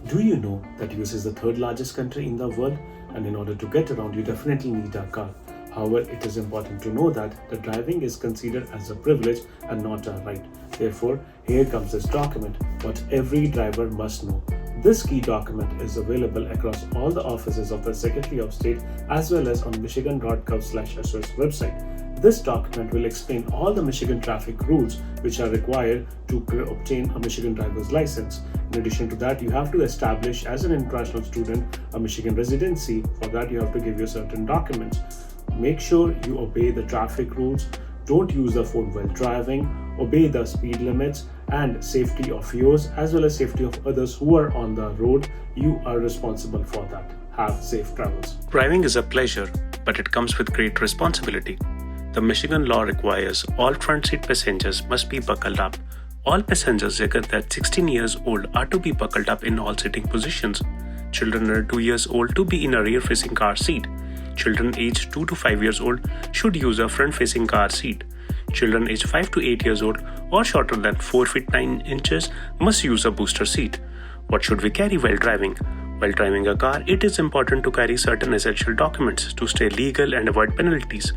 Do you know that US is the third largest country in the world, and in order to get around you definitely need a car. However, it is important to know that the driving is considered as a privilege and not a right. Therefore, here comes this document, what every driver must know. This key document is available across all the offices of the Secretary of State as well as on michigan.gov/SOS website. This document will explain all the Michigan traffic rules which are required to obtain a Michigan driver's license. In addition to that, you have to establish as an international student a Michigan residency. For that, you have to give your certain documents. Make sure you obey the traffic rules. Don't use the phone while driving. Obey the speed limits and safety of yours as well as safety of others who are on the road. You are responsible for that. Have safe travels. Driving is a pleasure, but it comes with great responsibility. The Michigan law requires all front seat passengers must be buckled up. All passengers younger than 16 years old are to be buckled up in all sitting positions. Children under 2 years old to be in a rear-facing car seat. Children aged 2 to 5 years old should use a front-facing car seat. Children aged 5 to 8 years old or shorter than 4 feet 9 inches must use a booster seat. What should we carry while driving? While driving a car, it is important to carry certain essential documents to stay legal and avoid penalties.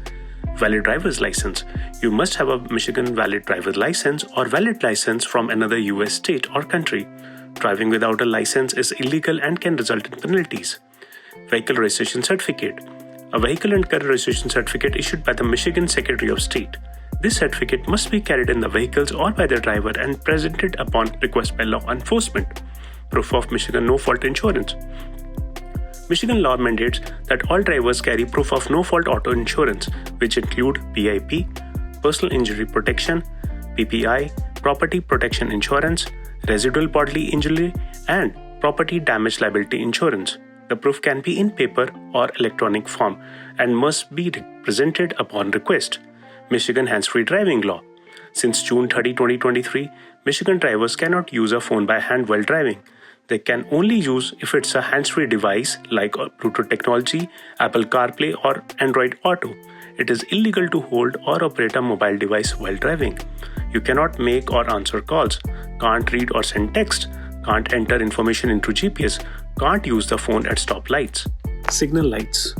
Valid driver's license. You must have a Michigan valid driver's license or valid license from another US state or country. Driving without a license is illegal and can result in penalties. Vehicle registration certificate. A vehicle and car registration certificate issued by the Michigan Secretary of State. This certificate must be carried in the vehicles or by the driver and presented upon request by law enforcement. Proof of Michigan no-fault insurance. Michigan law mandates that all drivers carry proof of no-fault auto insurance, which include PIP, personal injury protection, PPI, property protection insurance, residual bodily injury, and property damage liability insurance. The proof can be in paper or electronic form and must be presented upon request. Michigan hands-free driving law. Since June 30, 2023, Michigan drivers cannot use a phone by hand while driving. They can only use if it's a hands-free device like Bluetooth technology, Apple CarPlay or Android Auto. It is illegal to hold or operate a mobile device while driving. You cannot make or answer calls, can't read or send text, can't enter information into GPS, can't use the phone at stoplights. Signal lights.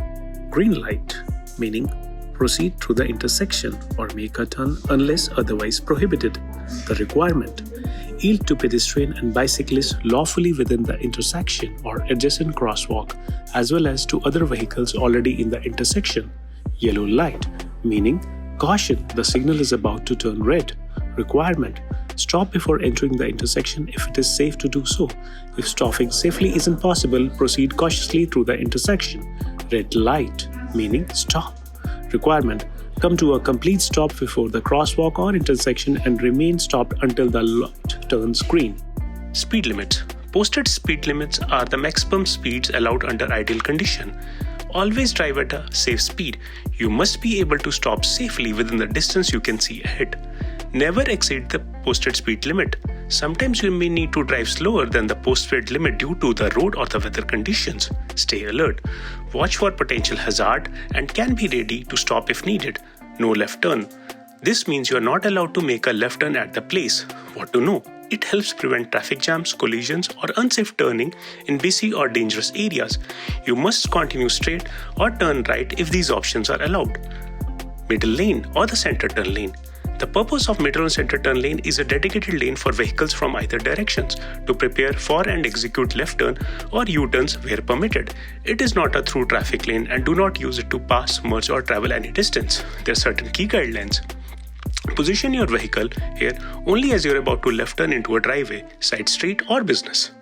Green light, meaning proceed through the intersection or make a turn unless otherwise prohibited. The requirement. Yield to pedestrian and bicyclists lawfully within the intersection or adjacent crosswalk, as well as to other vehicles already in the intersection. Yellow light, meaning caution, the signal is about to turn red. Requirement. Stop before entering the intersection if it is safe to do so. If stopping safely isn't possible, proceed cautiously through the intersection. Red light, meaning stop. Requirement. Come to a complete stop before the crosswalk or intersection and remain stopped until the light turns green. Speed limits. Posted speed limits are the maximum speeds allowed under ideal condition. Always drive at a safe speed. You must be able to stop safely within the distance you can see ahead. Never exceed the posted speed limit. Sometimes you may need to drive slower than the posted limit due to the road or the weather conditions. Stay alert. Watch for potential hazard and can be ready to stop if needed. No left turn. This means you are not allowed to make a left turn at the place. What to know? It helps prevent traffic jams, collisions, or unsafe turning in busy or dangerous areas. You must continue straight or turn right if these options are allowed. Middle lane or the center turn lane. The purpose of middle and center turn lane is a dedicated lane for vehicles from either directions to prepare for and execute left turn or U-turns where permitted. It is not a through traffic lane and do not use it to pass, merge or travel any distance. There are certain key guidelines. Position your vehicle here only as you are about to left turn into a driveway, side street or business.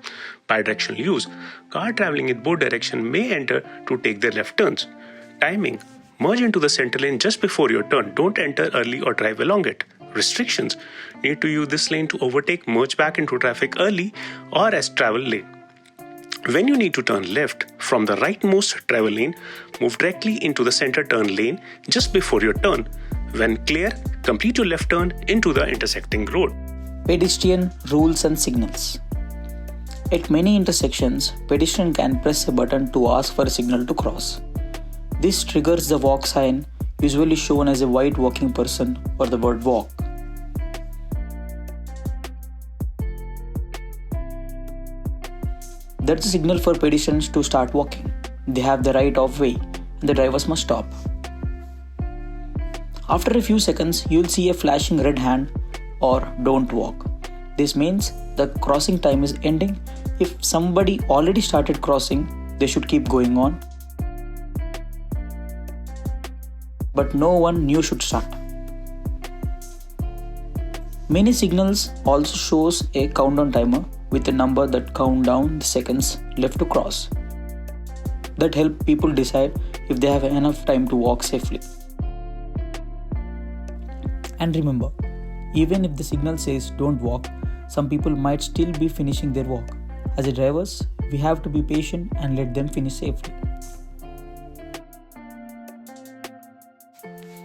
Bidirectional use. Car traveling in both directions may enter to take their left turns. Timing. Merge into the center lane just before your turn. Don't enter early or drive along it. Restrictions. Need to use this lane to overtake, merge back into traffic early or as travel lane. When you need to turn left from the rightmost travel lane, move directly into the center turn lane just before your turn. When clear, complete your left turn into the intersecting road. Pedestrian rules and signals. At many intersections, pedestrian can press a button to ask for a signal to cross. This triggers the walk sign, usually shown as a white walking person or the word walk. That's a signal for pedestrians to start walking. They have the right of way and the drivers must stop. After a few seconds, you'll see a flashing red hand or don't walk. This means the crossing time is ending. If somebody already started crossing, they should keep going on. But no one new should start. Many signals also shows a countdown timer with a number that count down the seconds left to cross. That help people decide if they have enough time to walk safely. And remember, even if the signal says don't walk, some people might still be finishing their walk. As a drivers, we have to be patient and let them finish safely.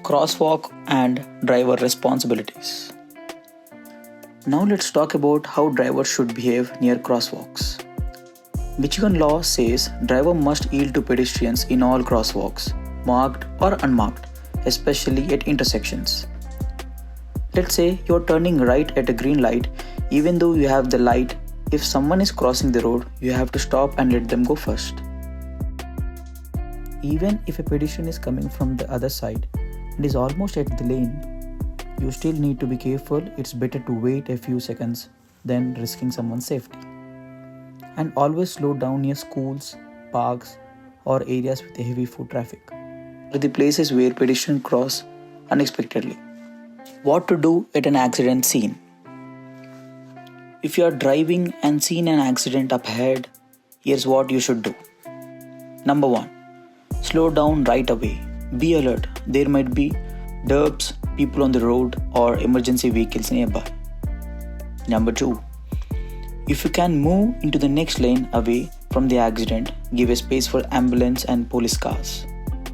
Crosswalk and driver responsibilities. Now let's talk about how drivers should behave near crosswalks. Michigan law says driver must yield to pedestrians in all crosswalks, marked or unmarked, especially at intersections. Let's say you're turning right at a green light. Even though you have the light, if someone is crossing the road, you have to stop and let them go first. Even if a pedestrian is coming from the other side and is almost at the lane, you still need to be careful. It's better to wait a few seconds than risking someone's safety. And always slow down near schools, parks, or areas with heavy foot traffic, or the places where pedestrians cross unexpectedly. What to do at an accident scene? If you are driving and seen an accident up ahead, here's what you should do. Number 1. Slow down right away. Be alert. There might be derbs, people on the road, or emergency vehicles nearby. Number 2. If you can move into the next lane away from the accident, give a space for ambulance and police cars.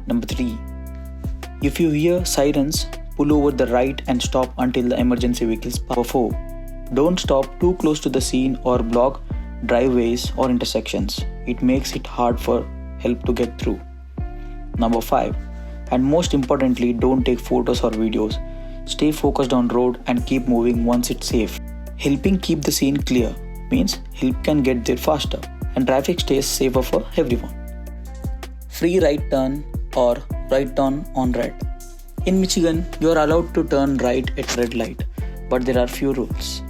Number 3. If you hear sirens, pull over the right and stop until the emergency vehicles pass. Number 4. Don't stop too close to the scene or block driveways or intersections. It makes it hard for help to get through. Number 5. And most importantly, don't take photos or videos. Stay focused on road and keep moving once it's safe. Helping keep the scene clear means help can get there faster and traffic stays safer for everyone. Free right turn or right turn on red. In Michigan, you are allowed to turn right at red light, but there are few rules.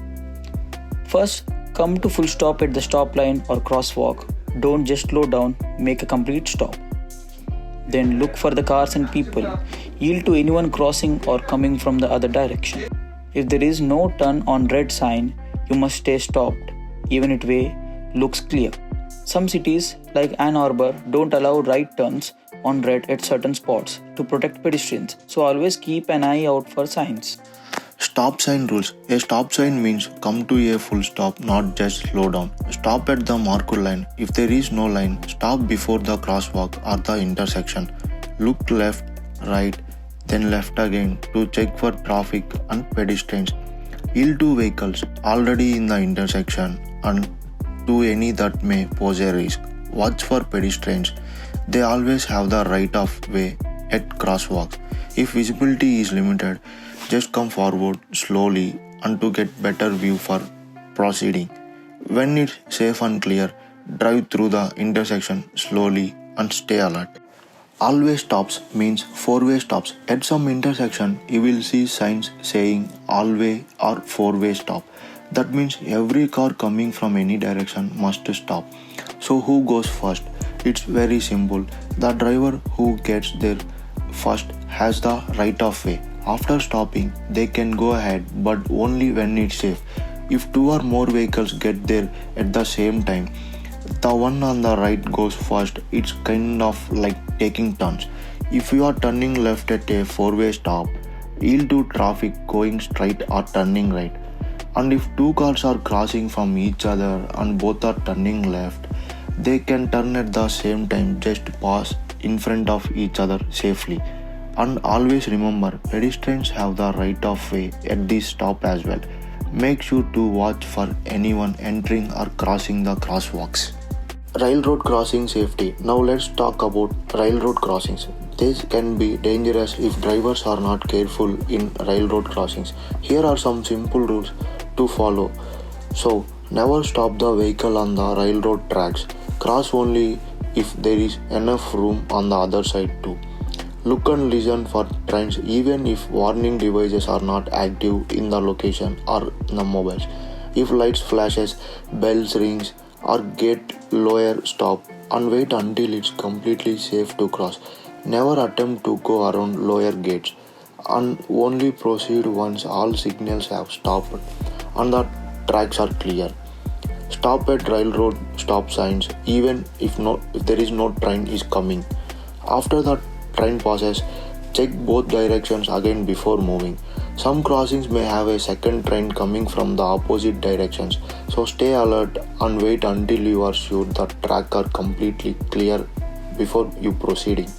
First, come to full stop at the stop line or crosswalk. Don't just slow down, make a complete stop. Then look for the cars and people. Yield to anyone crossing or coming from the other direction. If there is no turn on red sign, you must stay stopped, even if way looks clear. Some cities, like Ann Arbor, don't allow right turns on red at certain spots to protect pedestrians, so always keep an eye out for signs. Stop sign rules. A stop sign means come to a full stop, not just slow down. Stop at the marked line. If there is no line, stop before the crosswalk or the intersection. Look left, right, then left again to check for traffic and pedestrians. Yield to vehicles already in the intersection and to any that may pose a risk. Watch for pedestrians. They always have the right of way at crosswalks. If visibility is limited, just come forward slowly and to get better view for proceeding. When it's safe and clear, drive through the intersection slowly and stay alert. Always stops means four-way stops. At some intersection, you will see signs saying all-way or four-way stop. That means every car coming from any direction must stop. So who goes first? It's very simple. The driver who gets there first has the right of way. After stopping, they can go ahead, but only when it's safe. If two or more vehicles get there at the same time, the one on the right goes first. It's kind of like taking turns. If you are turning left at a four-way stop, yield to traffic going straight or turning right. And if two cars are crossing from each other and both are turning left, they can turn at the same time, just pass in front of each other safely. And always remember, pedestrians have the right of way at this stop as well. Make sure to watch for anyone entering or crossing the crosswalks. Railroad crossing safety. Now let's talk about railroad crossings. These can be dangerous if drivers are not careful in railroad crossings. Here are some simple rules to follow. So, Never stop the vehicle on the railroad tracks. Cross only if there is enough room on the other side too. Look and listen for trains even if warning devices are not active in the location or in the mobiles. If lights flashes, bells rings or get lower, stop and wait until it's completely safe to cross. Never attempt to go around lower gates and only proceed once all signals have stopped and the tracks are clear. Stop at railroad stop signs even if there is no train is coming. After the train passes, check both directions again before moving. Some crossings may have a second train coming from the opposite directions, so stay alert and wait until you are sure the track are completely clear before you proceeding.